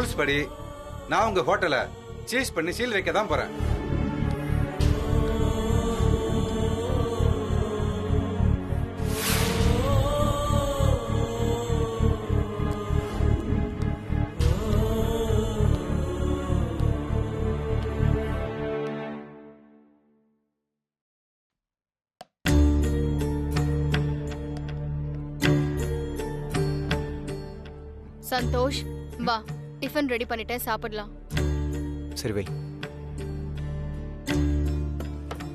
Rules படி நான் உங்க ஹோட்டலை சீஸ் பண்ணி சீல் வைக்க தான் போறேன். சந்தோஷ், வா, டிஃபன் ரெடி பண்ணிட்டேன், சாப்பிடலாம். சரி வை.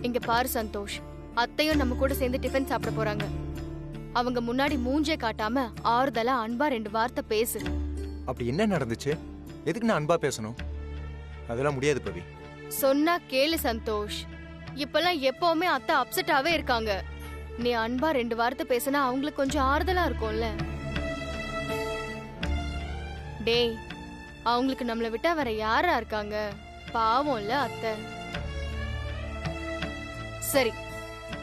இங்க பாரு சந்தோஷ், அத்தையும் நம்ம கூட சேர்ந்து டிஃபன் சாப்பிட போறாங்க. அவங்க முன்னாடி மூஞ்சே காட்டாம ஆறுதலா அன்பா 2 வார்த்தை பேசு. அப்படி என்ன நடந்துச்சு? எதுக்கு நான் அன்பா பேசணும்? அதெல்லாம் முடியாது பவி. சொன்னா கேளு சந்தோஷ். இப்பெல்லாம் எப்பவுமே அத்தை அப்செட்டாவே இருக்காங்க. நீ அன்பா 2 வார்த்தை பேசினா அவங்களுக்கு கொஞ்சம் ஆறுதலா இருக்கும்ல. டேய், அவங்களுக்கு நம்மளை விட்டா வேற யாரா இருக்காங்க? பாவம்ல அத்தை. சரி,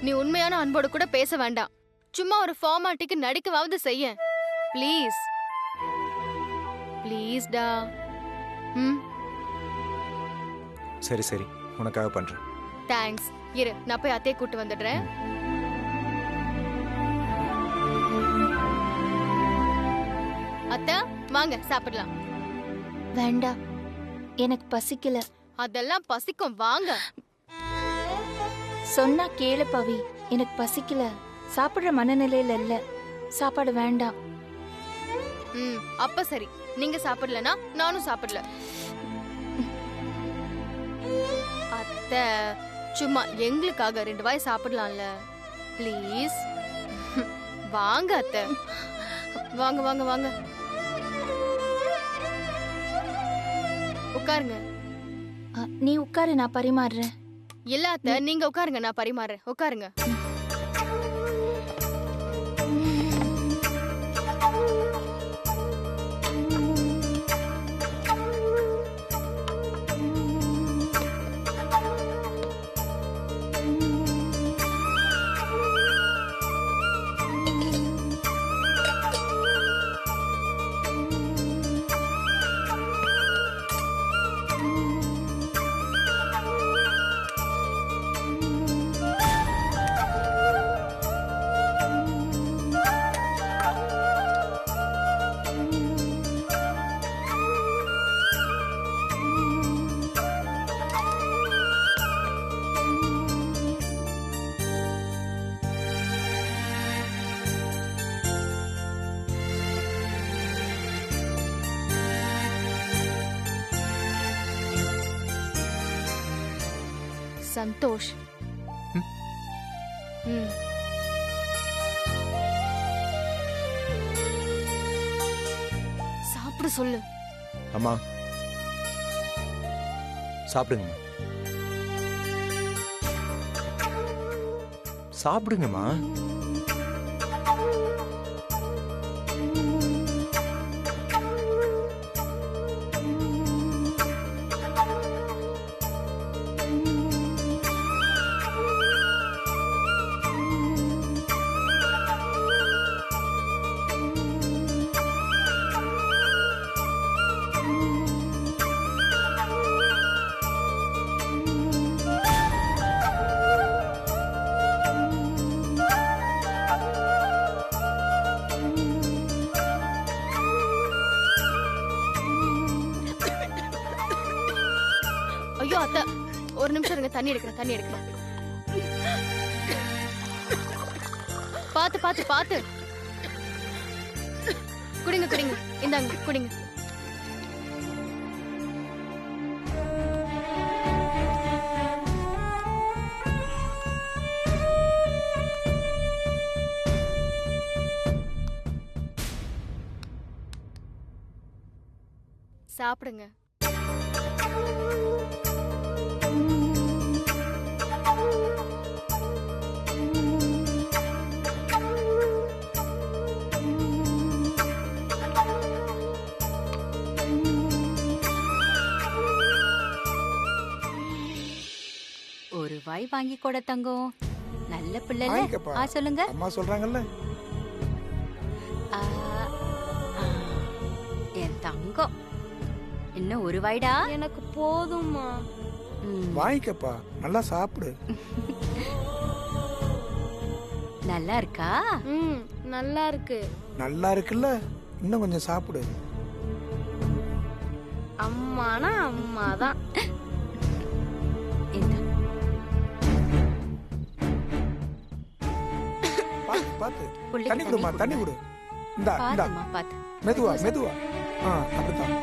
நீ உண்மையான அன்போடு கூட பேச வேண்டாம். சும்மா ஒரு ஃபார்மாலிட்டிக்கு நடிக்கவாவது செய்ய. ப்ளீஸ் ப்ளீஸ் டா. சரி சரி, உனக்காக பண்றேன். தேங்க்ஸ். இரு, நான் போய் அத்தையை கூட்டு வந்துடுறேன். அத்தை, வாங்க சாப்பிடலாம். வேண்டாம், எனக்கு பசிக்கல. அதெல்லாம் பசிக்கும், வாங்க. சொன்னா கேளு பவி, எனக்கு பசிக்கல. சாப்பிடுற மனநிலையில இல்ல. சாப்பாடு வேண்டாம். அப்ப சரி, நீங்க சாப்பிடலனா நானும் சாப்பிடல. அத்தை, சும்மா எங்களுக்காக 2 வாய் சாப்பிடலாம்ல, ப்ளீஸ். வாங்க அத்தை, வாங்க வாங்க வாங்க, உட்காருங்க. நீ உட்காரு, நான் பரிமாறுறேன். இல்ல அத்தை, நீங்க உட்காருங்க, நான் பரிமாறுறேன். உட்காருங்க. சந்தோஷ், சாப்பிட சொல்லு. அம்மா சாப்பிடுங்கம்மா. சாப்பிடுங்கம்மா. ஐயோ அத்தை, ஒரு நிமிஷம் இருங்க, தண்ணி எடுக்கிறேன், தண்ணி எடுக்கிறேன். பாத்து பாத்து பாத்து. குடிங்க குடிங்க, இந்தாங்க குடிங்க. சாப்பிடுங்க. ஒரு வாய் வாங்கி கூட தங்கம். நல்ல பிள்ளை. சொல்லுங்க. அம்மா சொல்றாங்கல்ல. என் தங்கம். ஒரு வாய்டா. எனக்கு போதும்மா. ம், வாங்கிக்கப்பா, நல்லா சாப்பிடு. நல்லா இருக்கா? ம், நல்லா இருக்கு. நல்லா இருக்குல்ல, இன்னும் கொஞ்சம் சாப்பிடு. அம்மானா அம்மா தான். இந்தா. பாத்து பாத்து புள்ளைக்கு தண்ணி குடுமா, தண்ணி குடு. இந்தா இந்தா, பாத்துமா, பாத்து. மெதுவா மெதுவா. அப்படித்தான்.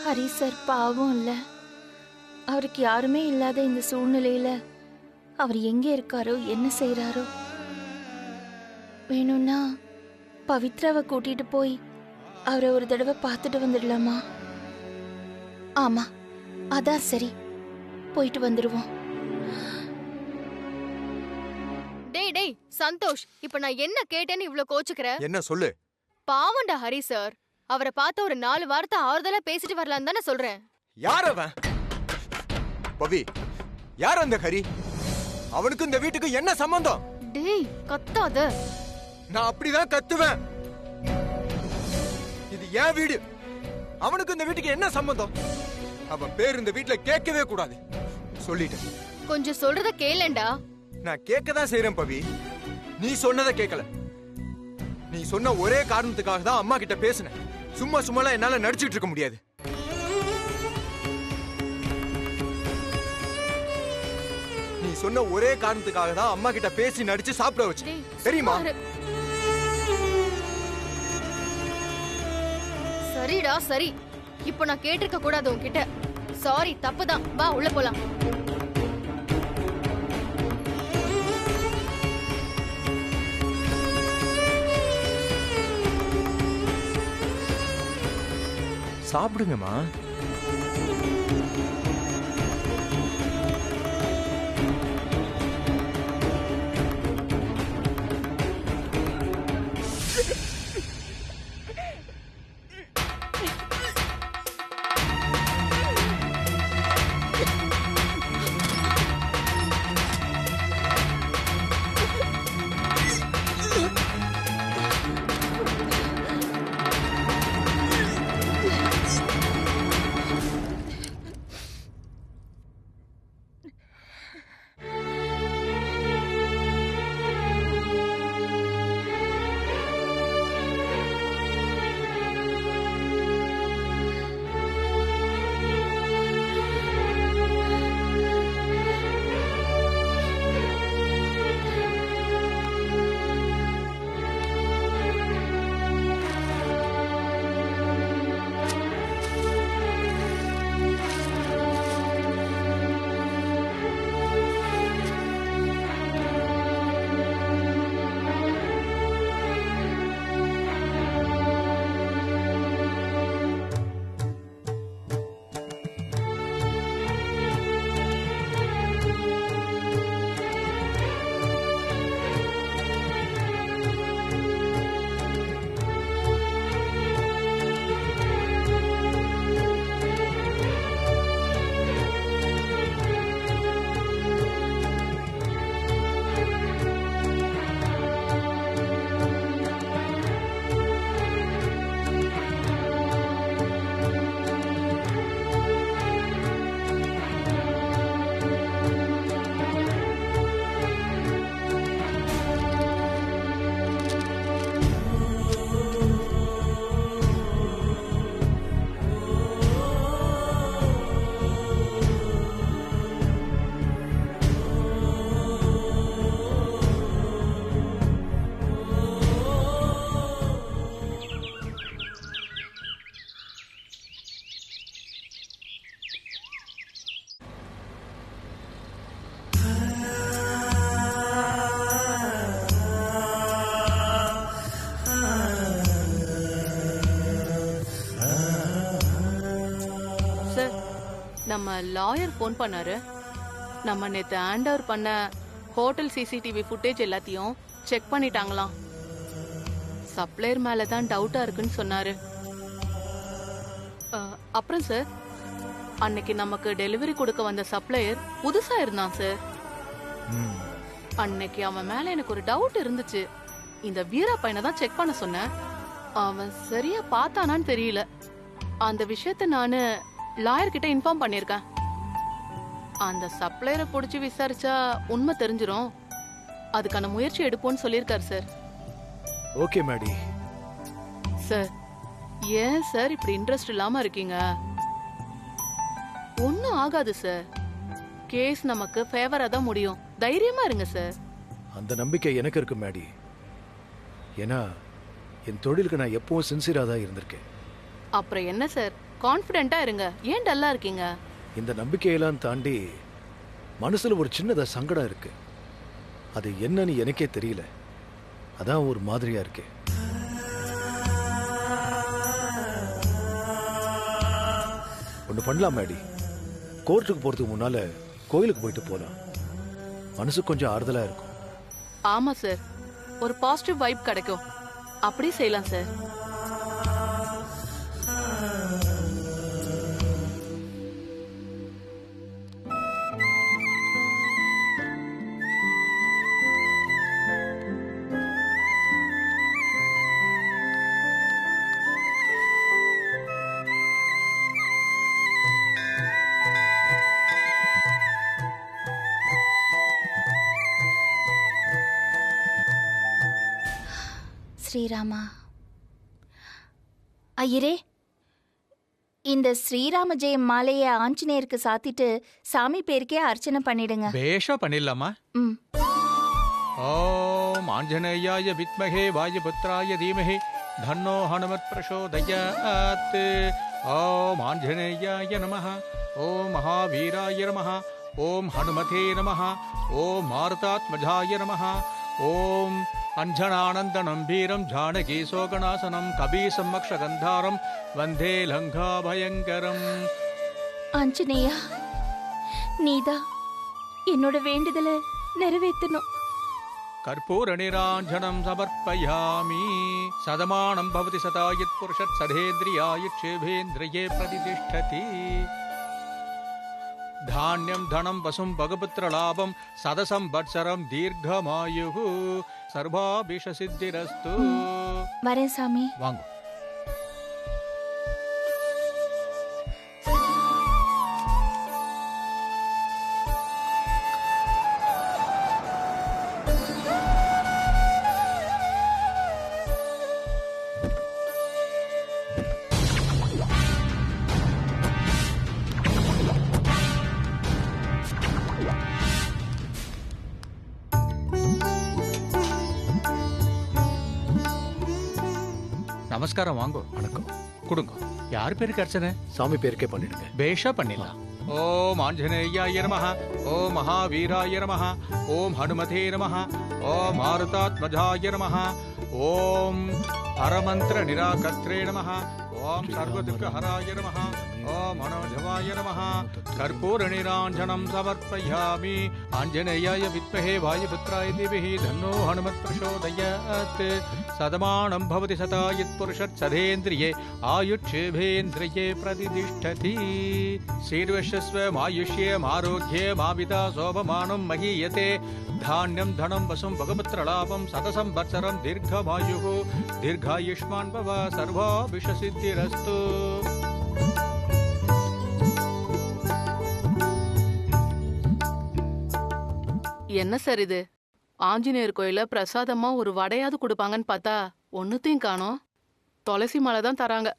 ஹரி சார் பாவம் இல்ல. அவருக்கு யாருமே இல்லாத இந்த சூழ்நிலையில அவர் எங்க இருக்காரோ என்ன செய்யறாரோ. வேணும்னா பவித்ராவை கூட்டிட்டு போய் அவரை ஒரு தடவை பார்த்துட்டு வந்துடலாமா? ஆமா, அதான் சரி, போயிட்டு வந்துடுவோம். டேய் டேய் சந்தோஷ், இப்ப நான் என்ன கேட்டேன்னு இவ்ளோ கோச்சுக்கிற? என்ன சொல்லு? பாவம்டா ஹரி சார். அவரை பார்த்து ஒரு 4 வார்த்தை ஆறுதலா பேசிட்டு வரலான்னு தானே சொல்றேன். யார் அவன்? பவி, யார் அந்த ஹரி? அவனுக்கு இந்த வீட்டுக்கு என்ன சம்பந்தம்? டேய் கத்தாத. நான் அப்படிதான் கத்துவேன். இது என் வீடு. அவனுக்கு இந்த வீட்டுக்கு என்ன சம்பந்தம்? அவன் பேர் இந்த வீட்டுல கேட்கவே கூடாது சொல்லிட்டேன். கொஞ்சம் சொல்றத கேளேன்டா. நான் கேட்கதான் செய்யறேன் பவி. நீ சொன்னதை கேட்கல. நீ சொன்ன ஒரே காரணத்துக்காக தான் அம்மா கிட்ட பேசினேன். சும்மா சும்மாலாம் என்னால நடிச்சிட்டு இருக்க முடியாது. நீ சொன்ன ஒரே காரணத்துக்காக தான் அம்மா கிட்ட பேசி நடிச்சு சாப்பிட வச்சு. டேய், தெரியுமா? சும்மா இரு. சரிடா சரி. இப்போ நான் கேட்டிருக்க கூடாது உன்கிட்ட. சாரி, தப்புதான். வா உள்ள போலாம். சாப்பிடுங்கம்மா. நம்ம லாயர் ஃபோன் பண்ணாரு. நம்ம நேத்து ஹேண்ட் ஓவர் பண்ண ஹோட்டல் சிசிடிவி ஃபுட்டேஜ் எல்லாத்தையும் செக் பண்ணிட்டாங்களாம். சப்ளையர் மேல தான் டவுட்டா இருக்குன்னு சொன்னாரு. அப்புறம் சார், அன்னைக்கு நமக்கு டெலிவரி கொடுக்க வந்த சப்ளையர் புதுசா இருந்தான் சார். அன்னைக்கு அவன் மேல எனக்கு ஒரு டவுட் இருந்துச்சு. இந்த வீரா பையனை தான் செக் பண்ண சொன்னேன். அவன் சரியா பார்த்தானான்னு தெரியல. அந்த விஷயத்த நானு லாயர் கிட்ட இன்ஃபார்ம் பண்ணிருக்கேன். அந்த சப்ளையரை புடிச்சு விசாரிச்சா உண்மை தெரிஞ்சிரும். அதுக்கான முயற்சி எடுப்போம்னு சொல்லியிருக்காரு சார். ஓகே மேடி. சார், ஏன் சார் இப்படி இன்ட்ரெஸ்ட் இல்லாம இருக்கீங்க? ஒன்னும் ஆகாது சார். கேஸ் நமக்கு ஃபேவரா தான் முடியும். தைரியமா இருங்க சார். அந்த நம்பிக்கை எனக்கு இருக்கு மேடி. ஏன்னா என் தொழிலுக்கு நான் எப்பவும் சின்சியரா தான் இருந்திருக்கேன். அப்புறம் என்ன சார், கான்ஃபிடென்ட்டா இருங்க. ஏன் டல்லா இருக்கீங்க? இந்த நம்பிக்கையெல்லாம் தாண்டி மனசுல ஒரு சின்னதா சங்கடம் இருக்கு. அது என்னன்னு எனக்கே தெரியல. அதான் ஒரு மாதிரியா இருக்கு. ஒண்ணு பண்ணலாம் மேடி. கோர்ட்டுக்கு போறதுக்கு முன்னால கோயிலுக்கு போயிட்டு போலாம். மனசு கொஞ்சம் ஆறுதலா இருக்கும். ஆமா சார், ஒரு பாசிட்டிவ் வைப் கிடைக்கும். அப்படி செய்யலாம் சார். ஸ்ரீராமா. ஐயரே, இந்த ஸ்ரீராம ஜெயம் மாலைய ஆஞ்சநேயருக்கு சாத்திட்டு சாமி பேருக்கே அர்ச்சனை பண்ணிடுங்க. பேஷா பண்ணிடலாமா? ஓம் ஆஞ்சநேயாய வித்மஹே வாயுபுத்ராய தீமஹி தன்னோ ஹனுமத் பிரசோதயாத். ஓம் ஆஞ்சநேயாய நமஹ. ஓம் மகாவீராய நமஹ. ஓம் ஹனுமதே நமஹ. ஓம் மாருதாத்மஜாய நமஹ. ஓம் அஞ்சனானந்தனம் வீரம் ஜானகி சோகநாசனம் கபீசம் மக்ஷகந்தாரம் வந்தே லங்கா பயங்கரம். ஆஞ்சநேயா, நீதான் என்னோட வேண்டுதலை நிறைவேற்றணும். கற்பூர நிராஞ்சனம் சமர்ப்பயாமி. சதமானம் பவதி சதாயுத் புருஷத் சதேந்திரியாயுட் சேவேந்திரியே பிரதிதிஷ்டதி. தானியம் தனம் வசும் பகபுத்திர லாபம் சதசம் வத்சரம் தீர்க்கமாயு சர்வாபிஷ சித்திரஸ்து. வரேன் சாமி. வாங்க. நமஸ்காரம். வாங்கோ. வணக்கம். கொடுங்க. யார் பேருக்கு அர்ச்சனை? சாமி பேருக்கே பண்ணிடுங்க. பேஷா பண்ணிடலாம். ஓம் ஆஞ்சநேயாய நமஹ. ஓம் மகாவீராய நமஹ. ஓம் ஹனுமதே நமஹ. ஓம் மாருதாத்மஜாய நமஹ. ஓம் பரமந்திர நிராகர்த்ரே நமஹ. ஓம் சர்வதுக்கஹராய நமஹ. ஓம் மனோஜவாய நமஹ. கற்பூர நிராஞ்சனம் சமர்ப்பயாமி. ஆஞ்சநேயாய வித்மஹே வாயுபுத்ராய தீமஹி தன்னோ ஹனுமத் பிரசோதயாத். சதமானம் பவதி சதாயுத் புருஷத் சதேந்திரியே ஆயுட்சேவேந்திரியே பிரதிதிஷ்டதி. ஸ்ரீர்வஷஸ்வ ஆயுஷ்யம் ஆரோக்கியம் ஆவிதா சோபமானம் மகீயதே. தானியம் தனம் வசும் பகபுத்திர லாபம் சதசம் வத்சரம் தீர்க்கமாயு தீர்காயுஷ்மான் பவ சர்வாபிஷ சித்திரஸ்து. என்ன சார் இது? ஆஞ்சநேயர் கோயில பிரசாதமா ஒரு வடையாவது கொடுப்பாங்கன்னு பார்த்தா ஒன்னுத்தையும் காணோம். துளசி மாலை தான் தராங்க.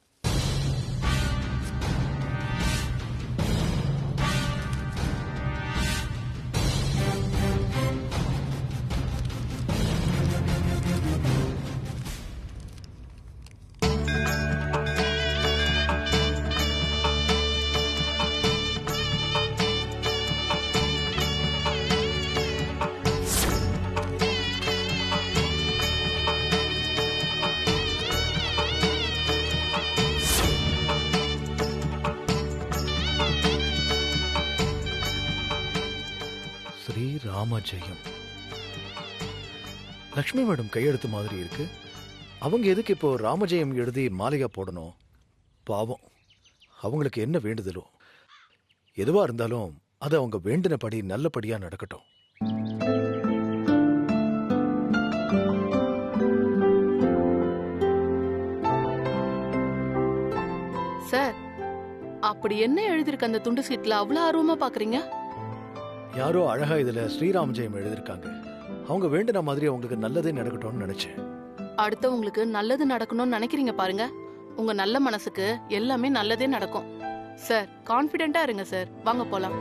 ஸ்ரீ ராமஜெயம். லக்ஷ்மி மேடம் கையெழுத்து மாதிரி இருக்கு. அவங்க எதுக்கு இப்போ ராமஜெயம் எழுதி மாலையா போடணும்? பாவம், அவங்களுக்கு என்ன வேண்டுதலோ எதுவா இருந்தாலும் அது அவங்க வேண்டினபடி நல்லபடியா நடக்கட்டும். சார், அப்படி என்ன எழுதிருக்கு அந்த துண்டு சீட்ல அவ்வளவு ஆர்வமா பாக்குறீங்க? யாரோ அழகா இதுல ஸ்ரீராமஜெயம் எழுதிருக்காங்க. அவங்க வேண்டின மாதிரி அவங்களுக்கு நல்லதே நடக்கட்டும்னு நினைச்சேன். அடுத்தவங்களுக்கு நல்லது நடக்கணும்னு நினைக்கிறீங்க பாருங்க. உங்க நல்ல மனசுக்கு எல்லாமே நல்லதே நடக்கும். சார், கான்பிடென்ட்டா இருங்க சார். வாங்க போலாம்.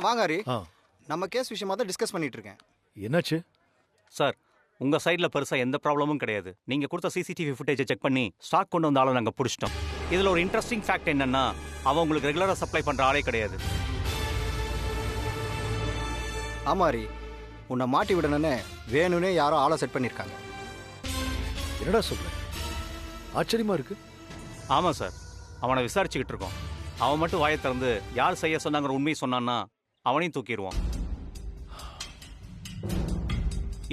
வாங்க ஹரி. ஆ, நம்ம கேஸ் விஷயமா தான் டிஸ்கஸ் பண்ணிட்டு இருக்கேன். என்னாச்சு? சார், உங்க சைடுல பெருசா எந்த ப்ராப்ளமும் கிடையாது. நீங்க கொடுத்த சிசிடிவி ஃபுட்டேஜை செக் பண்ணி ஸ்டாக் கொண்டு வந்த ஆளை நாங்க பிடிச்சிட்டோம். இதுல ஒரு இன்ட்ரெஸ்டிங் ஃபேக்ட் என்னன்னா, அவன் உங்களுக்கு ரெகுலரா சப்ளை பண்ற ஆளே கிடையாது. ஆமா ஹரி, உன்னை மாட்டி விடணும்னு வேணும்னே யாரோ ஆளை செட் பண்ணியிருக்காங்க. என்னடா சொல்ற? ஆச்சரியமா இருக்கு. ஆமா சார், அவனை விசாரிச்சுக்கிட்டு இருக்கோம். அவன் மட்டும் வாயை திறந்து யார் செய்ய சொன்னாங்கிற உண்மையை சொன்னான்னா அவனையும் தூக்கிடுவான்.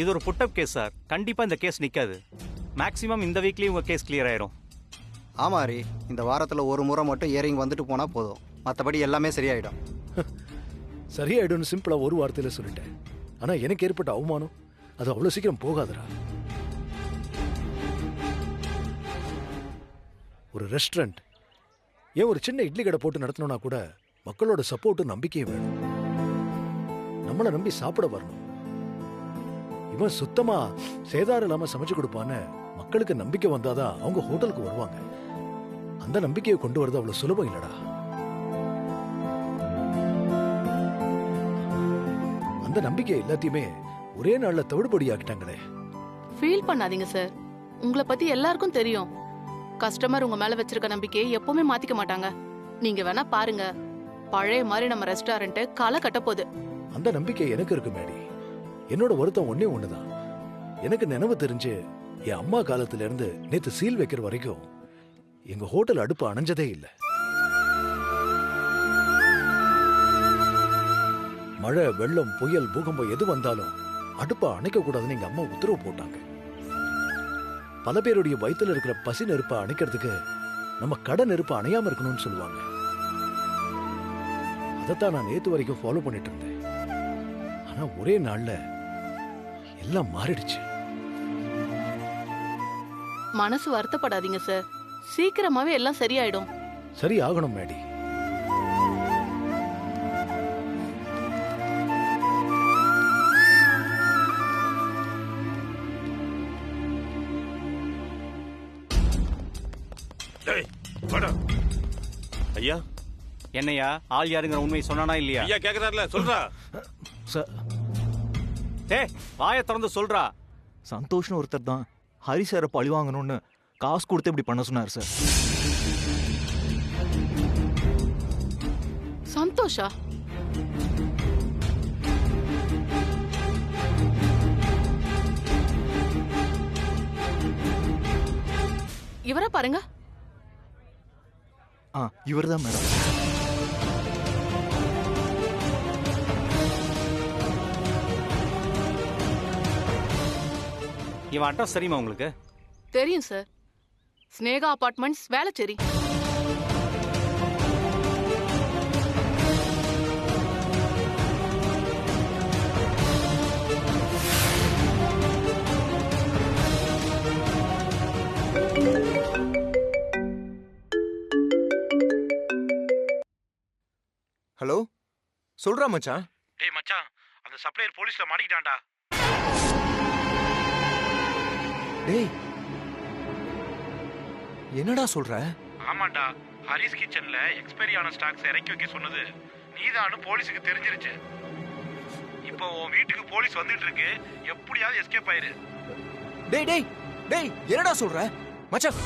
இது ஒரு புட்டப் கேஸ் சார். கண்டிப்பா இந்த கேஸ் நிக்காது. மேக்ஸிமம் இந்த வீக்லயே உங்க கேஸ் கிளியர் ஆயிரும். ஆமா ஹரி, இந்த வாரத்தில் ஒரு முறை மட்டும் ஏரிங் வந்துட்டு போனா போதும், மற்றபடி எல்லாமே சரியாயிடும். சரியாயிடும்னு சிம்பிளா ஒரு வார்த்தையில சொல்லிட்டேன். ஆனா எனக்கு ஏற்பட்ட அவமானம் அது அவ்வளவு சீக்கிரம் போகாதடா. ஒரு ரெஸ்டாரண்ட், ஏன் ஒரு சின்ன இட்லி கடை போட்டு நடத்தணும்னா கூட மக்களோட சப்போர்ட்டும் நம்பிக்கையும் வேணும். நம்மளை நம்பி சாப்பிட வரணும். இவன் சுத்தமா சேதாரம் இல்லாம சமைச்சு கொடுப்பான்னு மக்களுக்கு நம்பிக்கை வந்தாதான் அவங்க ஹோட்டலுக்கு வருவாங்க. அந்த நம்பிக்கையை கொண்டு வரது அவ்வளவு சுலபம் இல்லடா. அந்த நம்பிக்கை எல்லாத்தையுமே ஒரே நாள்ல தவிடுபடி ஆக்கிட்டாங்களே. ஃபீல் பண்ணாதீங்க சார். உங்களை பத்தி எல்லாருக்கும் தெரியும். கஸ்டமர் உங்க மேல வச்சிருக்க நம்பிக்கையை எப்பவுமே மாத்திக்க மாட்டாங்க. நீங்க வேணா பாருங்க, பழைய மாதிரி நம்ம ரெஸ்டாரண்ட் களை கட்ட போகுது. அந்த நம்பிக்கை எனக்கு இருக்கு மேடி. என்னோட வருத்தம் ஒன்னே ஒண்ணுதான். எனக்கு நினைவு தெரிஞ்சு என் அம்மா காலத்துல இருந்து நேத்து சீல் வைக்கிற வரைக்கும் எங்க ஹோட்டல் அடுப்பு அணைஞ்சதே இல்ல. மழை, வெள்ளம், புயல், பூகம்பம் எது வந்தாலும் அடுப்பை அணைக்க கூடாதுன்னு எங்க அம்மா உத்தரவு போட்டாங்க. பல பேருடைய வயித்துல இருக்கிற பசி நெருப்பை அணைக்கிறதுக்கு நம்ம கடை நெருப்பை அணையாம இருக்கணும்னு சொல்லுவாங்க. அதைத்தான் நான் நேத்து வரைக்கும் ஃபாலோ பண்ணிட்டு இருந்தேன். ஆனா ஒரே நாள்ல எல்லாம் மாறிடுச்சு. மனசு வருத்தப்படாதீங்க சார். சீக்கிரமாவே எல்லாம் சரியாயிடும். சரி ஆகணும் மேடி. ஐயா, என்னையா ஆள் யாருங்கிற உண்மையை சொன்னானா இல்லையா? ஐயா கேக்குறாருல, சொல்றா. வாயை திறந்து சொல்றா. சந்தோஷ்னு ஒருத்தர் தான் ஹரி சாரை பழி வாங்கணும்னு காசு கொடுத்து இப்படி பண்ண சொன்னார் சார். சந்தோஷா? இவரை பாருங்க. இவர்தான் மேடம். இவன் அட்ரஸ் தெரியுமா உங்களுக்கு? தெரியும் sir. Sneha apartments, Velachery. Hello, சொல்றா மச்சான். டேய் மச்சான், அந்த சப்ளையர் போலீஸ்ல மாட்டிக்கிட்டான்டா. டேய், என்னடா சொல்ற? ஆமாண்டா, ஹரிஸ் கிச்சன்ல எக்ஸ்பைரி ஆன ஸ்டாக்ஸ் இறக்கி வைக்க சொன்னது நீதானு போலீஸுக்கு தெரிஞ்சிருச்சு. இப்போ உன் வீட்டுக்கு போலீஸ் வந்துட்டு இருக்கு. எப்படியாவது எஸ்கேப் ஆயிரு. டேய் டேய், டேய் என்னடா சொல்ற மச்சான்